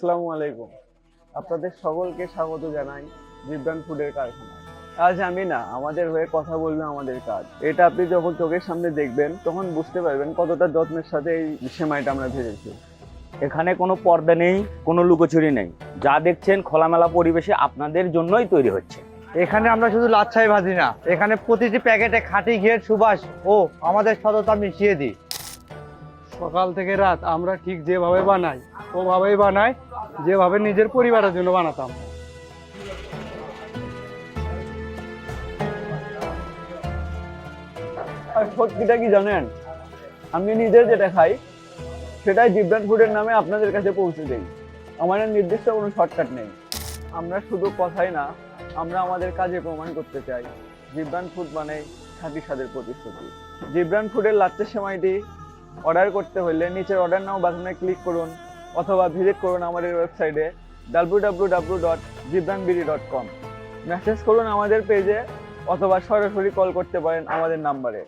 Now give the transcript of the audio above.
আসসালামু আলাইকুম। আপনাদের সকলকে স্বাগত জানাই জিবরান ফুডের কারখানায়। আজ আমি না, আমাদের হয়ে কথা বলবে আমাদের কাজ। এটা আপনি যখন চোখের সামনে দেখবেন তখন বুঝতে পারবেন কতটা যত্নের সাথে এই সেমাইটা আমরা ভেজেছি। এখানে কোনো পর্দা নেই, কোনো লুকোচুরি নেই। যা দেখছেন খোলামেলা পরিবেশে আপনাদের জন্যই তৈরি হচ্ছে। এখানে আমরা শুধু লাচ্ছাই ভাজি না, এখানে প্রতিটি প্যাকেটে খাঁটি ঘিয়ের সুবাস ও আমাদের সততা মিশিয়ে দিই। সকাল থেকে রাত আমরা ঠিক যেভাবে বানাই ওভাবেই বানাই, যেভাবে নিজের পরিবারের জন্য বানাতাম। আর সত্যিটা কি জানেন, আমি নিজে যেটা খাই সেটাই জিবরান ফুডের নামে আপনাদের কাছে পৌঁছে দেই। আমাদের নির্দিষ্ট কোনো শর্টকাট নেই। আমরা শুধু কথাই না, আমরা আমাদের কাজে প্রমাণ করতে চাই জিবরান ফুড মানে খাঁটি স্বাদের প্রতিশ্রুতি। জিবরান ফুডের লাচ্ছা সেমাইটি অর্ডার করতে হলে নিচের অর্ডার নাও বাটনে ক্লিক করুন অথবা ভিজিট করুন আমাদের ওয়েবসাইটে www.jibranbiri.com। মেসেজ করুন আমাদের পেজে অথবা সরাসরি কল করতে পারেন আমাদের নাম্বারে।